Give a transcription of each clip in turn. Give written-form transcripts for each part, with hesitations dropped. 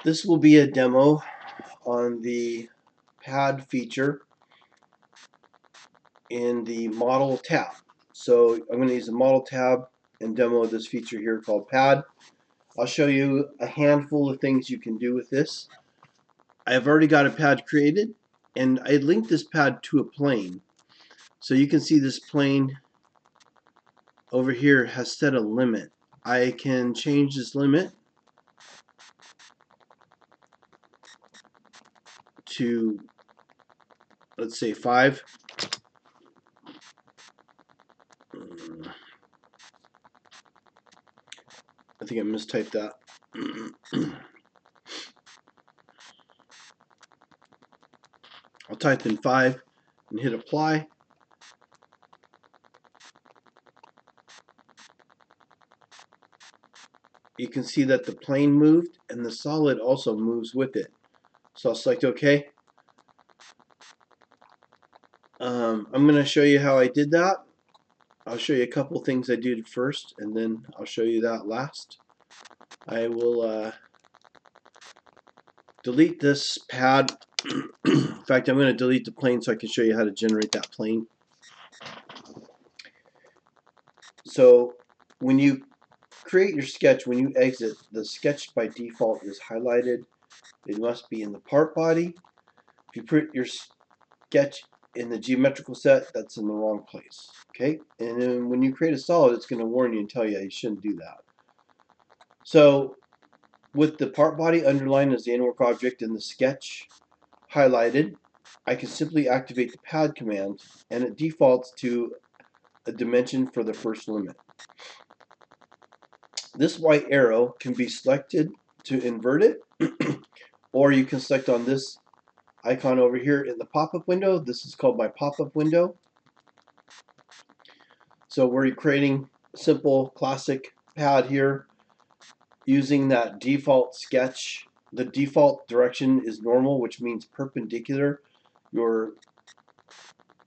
This will be a demo on the pad feature in the model tab. So I'm going to use the model tab and demo this feature here called pad. I'll show you a handful of things you can do with this. I've already got a pad created, and I linked this pad to a plane. So you can see this plane over here has set a limit. I can change this limit to, let's say, 5. I think I mistyped that. I'll type in 5 and hit apply. You can see that the plane moved and the solid also moves with it. So I'll select OK. I'm going to show you how I did that. I'll show you a couple things I did first, and then I'll show you that last. I will delete this pad. In fact, I'm going to delete the plane so I can show you how to generate that plane. So when you create your sketch, when you exit, the sketch by default is highlighted. It must be in the part body. If you put your sketch in the geometrical set, that's in the wrong place. Okay, and then when you create a solid, it's going to warn you and tell you shouldn't do that. So with the part body underlined as the end work object and the sketch highlighted, I can simply activate the pad command, and it defaults to a dimension for the first limit. This white arrow can be selected to invert it, or you can select on this icon over here in the pop-up window. This is called my pop-up window. So we're creating a simple classic pad here using that default sketch. The default direction is normal, which means perpendicular. Your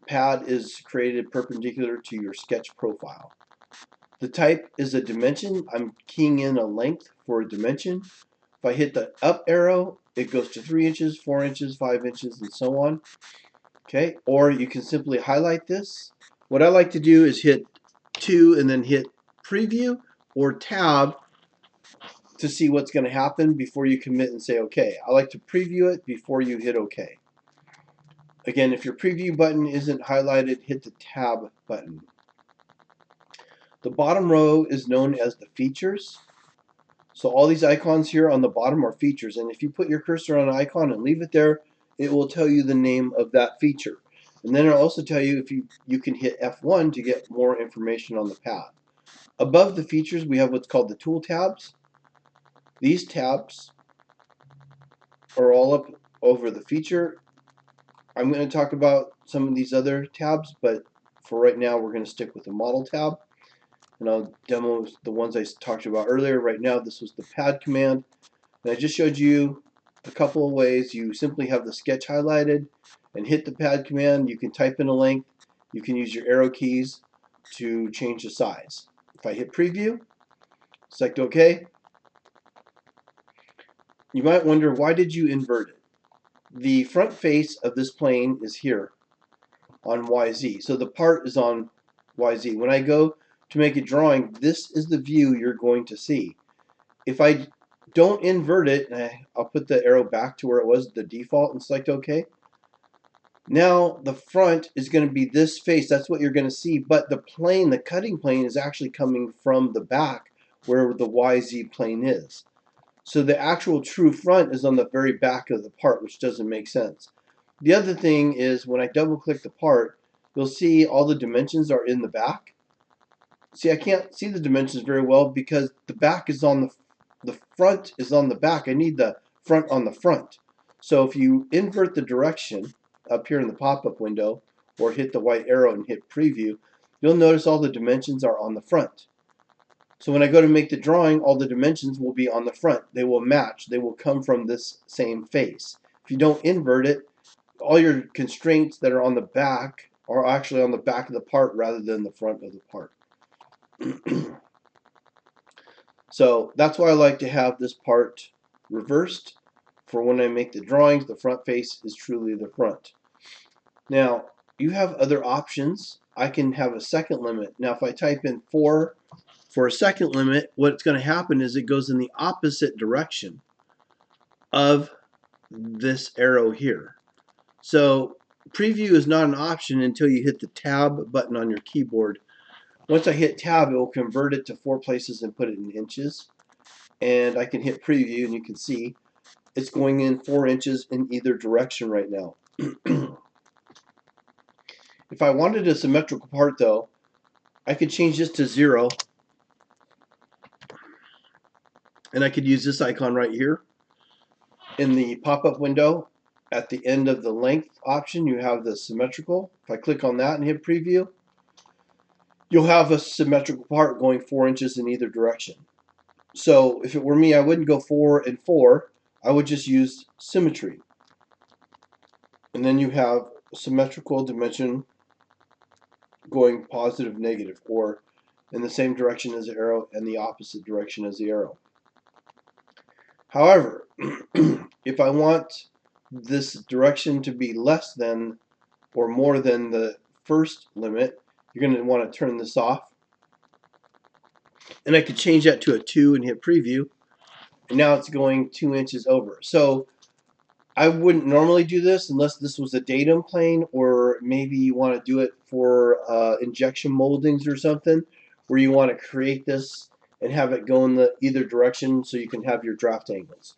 pad is created perpendicular to your sketch profile. The type is a dimension. I'm keying in a length for a dimension. If I hit the up arrow, it goes to 3 inches, 4 inches, 5 inches, and so on. Okay, or you can simply highlight this. What I like to do is hit 2 and then hit preview or tab to see what's going to happen before you commit and say OK. I like to preview it before you hit OK. Again, if your preview button isn't highlighted, hit the tab button. The bottom row is known as the features. So all these icons here on the bottom are features, and if you put your cursor on an icon and leave it there, it will tell you the name of that feature. And then it'll also tell you if you can hit F1 to get more information on the pad. Above the features, we have what's called the tool tabs. These tabs are all up over the feature. I'm going to talk about some of these other tabs, but for right now, we're going to stick with the model tab. And I'll demo the ones I talked about earlier. Right now, this was the pad command. And I just showed you a couple of ways. You simply have the sketch highlighted and hit the pad command. You can type in a length. You can use your arrow keys to change the size. If I hit preview, select OK, you might wonder, why did you invert it? The front face of this plane is here on YZ. So the part is on YZ. When I go to make a drawing, this is the view you're going to see. If I don't invert it, I'll put the arrow back to where it was, the default, and select OK. Now the front is going to be this face. That's what you're going to see. But the plane, the cutting plane, is actually coming from the back where the YZ plane is. So the actual true front is on the very back of the part, which doesn't make sense. The other thing is when I double click the part, you'll see all the dimensions are in the back. See, I can't see the dimensions very well because the back is on the front is on the back. I need the front on the front. So if you invert the direction up here in the pop-up window or hit the white arrow and hit preview, you'll notice all the dimensions are on the front. So when I go to make the drawing, all the dimensions will be on the front. They will match. They will come from this same face. If you don't invert it, all your constraints that are on the back are actually on the back of the part rather than the front of the part. So that's why I like to have this part reversed. for when I make the drawings, the front face is truly the front. Now, you have other options. I can have a second limit. Now, if I type in 4 for a second limit, what's going to happen is it goes in the opposite direction of this arrow here. So preview is not an option until you hit the tab button on your keyboard. Once I hit tab, it will convert it to 4 places and put it in inches. And I can hit preview and you can see it's going in 4 inches in either direction right now. If I wanted a symmetrical part though, I could change this to 0 and I could use this icon right here. In the pop-up window at the end of the length option, you have the symmetrical. If I click on that and hit preview, you'll have a symmetrical part going 4 inches in either direction. So if it were me, I wouldn't go 4 and 4. I would just use symmetry. And then you have a symmetrical dimension going positive, negative, or in the same direction as the arrow and the opposite direction as the arrow. However, if I want this direction to be less than or more than the first limit, you're going to want to turn this off. And I could change that to a 2 and hit preview. And now it's going 2 inches over. So I wouldn't normally do this unless this was a datum plane, or maybe you want to do it for injection moldings or something, where you want to create this and have it go in the either direction so you can have your draft angles.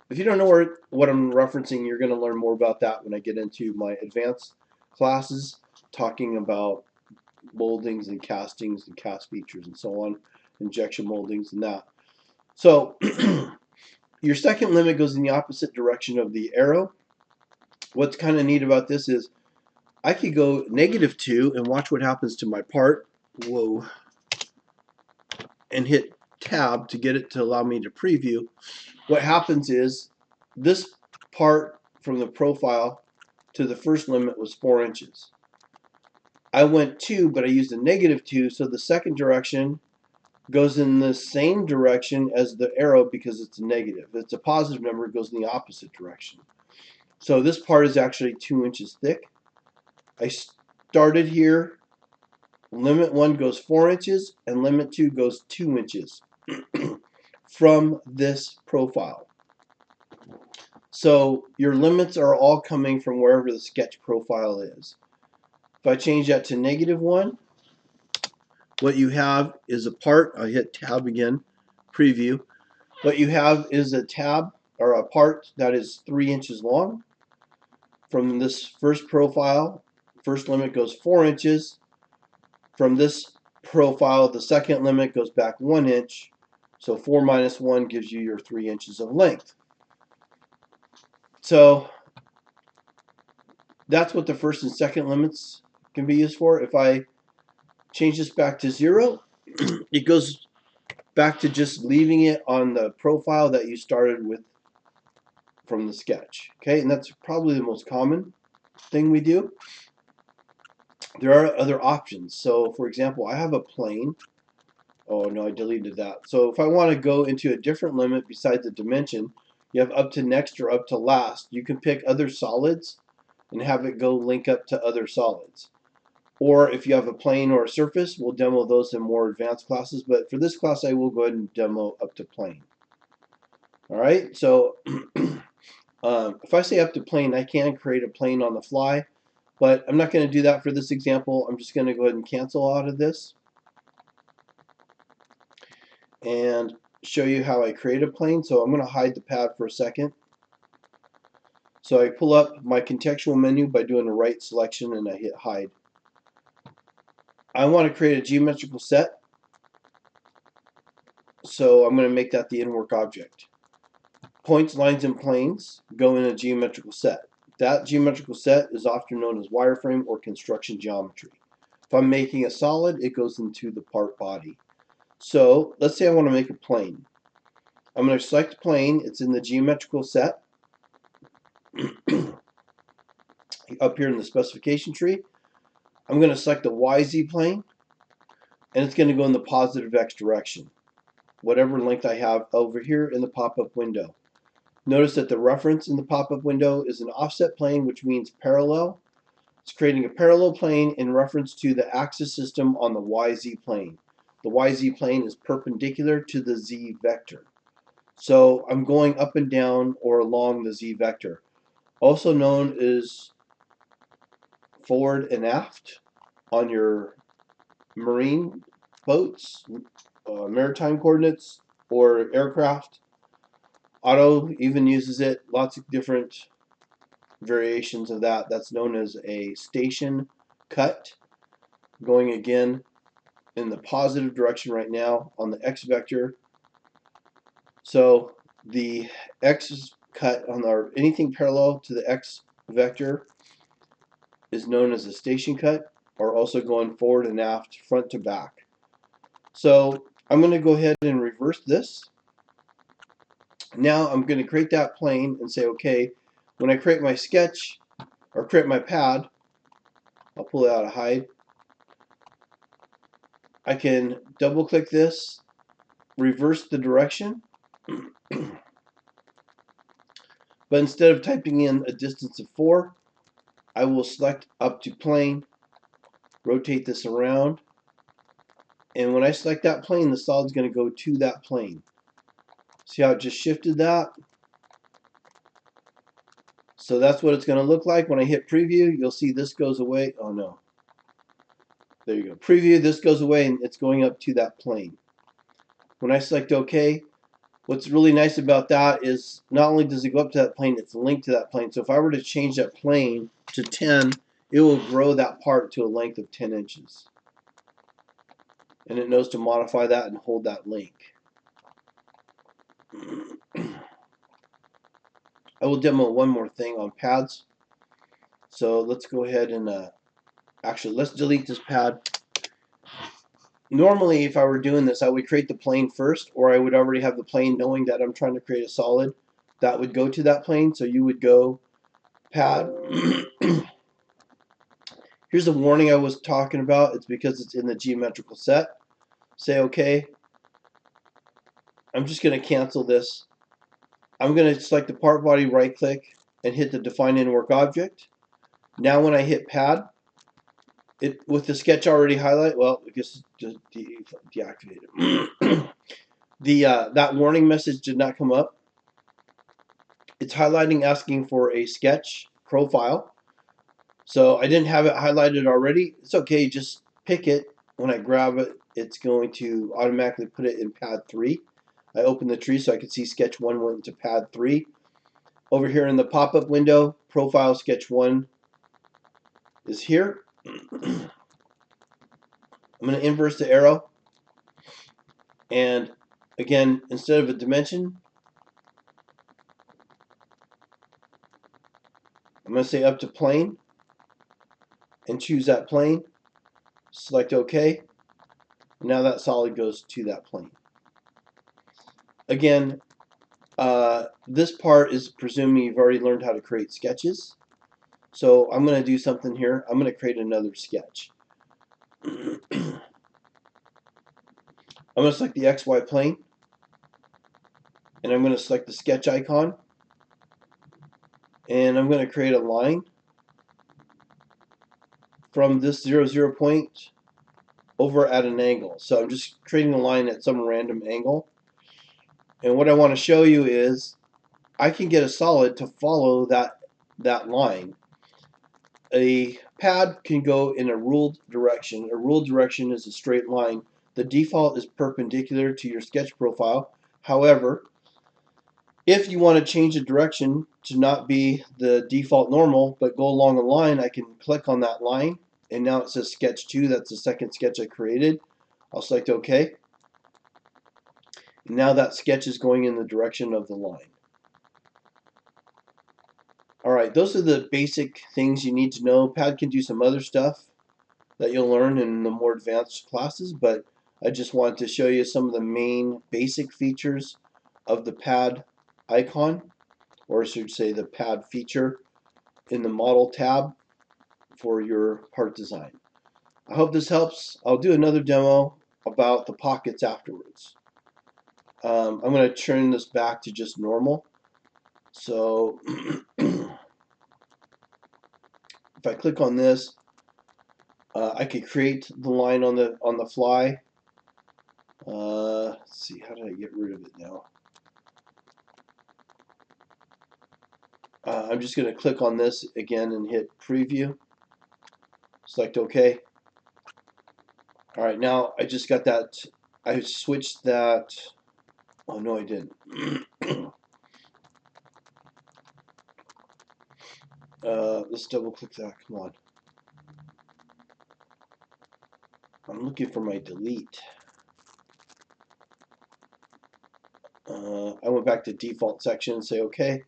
If you don't know what I'm referencing, you're going to learn more about that when I get into my advanced classes talking about moldings and castings and cast features and so on, injection moldings and that. So your second limit goes in the opposite direction of the arrow. What's kind of neat about this is I could go -2 and watch what happens to my part. Whoa. And hit tab to get it to allow me to preview. What happens is this part from the profile to the first limit was 4 inches. I went 2, but I used a -2, so the second direction goes in the same direction as the arrow because it's a negative. If it's a positive number, it goes in the opposite direction. So this part is actually 2 inches thick. I started here. Limit 1 goes 4 inches and limit 2 goes 2 inches from this profile. So your limits are all coming from wherever the sketch profile is. If I change that to -1, what you have is a part. I hit tab again, preview. What you have is a tab or a part that is 3 inches long. From this first profile, first limit goes 4 inches. From this profile, the second limit goes back 1 inch. So 4 minus 1 gives you your 3 inches of length. So that's what the first and second limits can be used for. If I change this back to 0, it goes back to just leaving it on the profile that you started with from the sketch. Okay, and that's probably the most common thing we do. There are other options. So for example, I have a plane. Oh no, I deleted that. So if I want to go into a different limit besides the dimension, you have up to next or up to last. You can pick other solids and have it go link up to other solids. Or if you have a plane or a surface, we'll demo those in more advanced classes. But for this class, I will go ahead and demo up to plane. All right, so if I say up to plane, I can create a plane on the fly, but I'm not going to do that for this example. I'm just going to go ahead and cancel out of this and show you how I create a plane. So I'm going to hide the pad for a second. So I pull up my contextual menu by doing a right selection and I hit hide. I want to create a geometrical set, so I'm going to make that the in-work object. Points, lines, and planes go in a geometrical set. That geometrical set is often known as wireframe or construction geometry. If I'm making a solid, it goes into the part body. So let's say I want to make a plane. I'm going to select plane. It's in the geometrical set. Up here in the specification tree, I'm going to select the YZ plane, and it's going to go in the positive X direction, whatever length I have over here in the pop-up window. Notice that the reference in the pop-up window is an offset plane, which means parallel. It's creating a parallel plane in reference to the axis system on the YZ plane. The YZ plane is perpendicular to the Z vector. So I'm going up and down or along the Z vector, also known as forward and aft on your marine boats, maritime coordinates, or aircraft. Auto even uses it, lots of different variations of that. That's known as a station cut, going again in the positive direction right now on the X vector. So the X cut on our anything parallel to the X vector is known as a station cut, or also going forward and aft, front to back. So I'm going to go ahead and reverse this. Now I'm going to create that plane and say, okay, when I create my sketch or create my pad, I'll pull it out of hide. I can double click this, reverse the direction, but instead of typing in a distance of 4, I will select up to plane, rotate this around, and when I select that plane, the solid's going to go to that plane. See how it just shifted that? So that's what it's going to look like. When I hit preview, you'll see this goes away. Oh no. There you go. Preview, this goes away and it's going up to that plane. When I select OK, what's really nice about that is not only does it go up to that plane, it's linked to that plane. So if I were to change that plane to 10, it will grow that part to a length of 10 inches. And it knows to modify that and hold that link. I will demo one more thing on pads. So let's go ahead and actually let's delete this pad. Normally, if I were doing this, I would create the plane first, or I would already have the plane knowing that I'm trying to create a solid that would go to that plane. So you would go pad. Here's the warning I was talking about. It's because it's in the geometrical set. Say OK. I'm just going to cancel this. I'm going to select the part body, right click, and hit the define in work object. Now when I hit pad, with the sketch already highlighted, well, I guess just deactivate it. That warning message did not come up. It's highlighting, asking for a sketch profile. So I didn't have it highlighted already. It's okay, just pick it. When I grab it, it's going to automatically put it in pad 3. I opened the tree so I could see sketch 1 went to pad 3. Over here in the pop-up window, profile sketch 1 is here. I'm going to inverse the arrow, and again, instead of a dimension, I'm going to say up to plane and choose that plane, select OK. Now that solid goes to that plane. Again, this part is presuming you've already learned how to create sketches. So I'm going to do something here. I'm going to create another sketch. I'm going to select the XY plane, and I'm going to select the sketch icon, and I'm going to create a line from this 0, 0 point over at an angle. So I'm just creating a line at some random angle. And what I want to show you is I can get a solid to follow that line. A pad can go in a ruled direction. A ruled direction is a straight line. The default is perpendicular to your sketch profile. However, if you want to change the direction to not be the default normal, but go along a line, I can click on that line, and now it says sketch 2. That's the second sketch I created. I'll select OK. And now that sketch is going in the direction of the line. Alright, those are the basic things you need to know. Pad can do some other stuff that you'll learn in the more advanced classes, but I just wanted to show you some of the main basic features of the pad icon, or I should say the pad feature in the model tab for your part design. I hope this helps. I'll do another demo about the pockets afterwards. I'm going to turn this back to just normal. So if I click on this, I could create the line on the fly. Let's see, how did I get rid of it now? I'm just going to click on this again and hit preview. Select OK. All right, now I just got that. I switched that. Oh no, I didn't. Let's double click that. Come on. I'm looking for my delete. I went back to default section and say OK.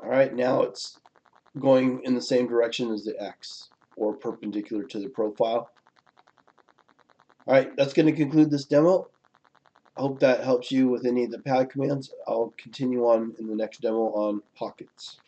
All right, now it's going in the same direction as the X, or perpendicular to the profile. All right, that's going to conclude this demo. I hope that helps you with any of the pad commands. I'll continue on in the next demo on pockets.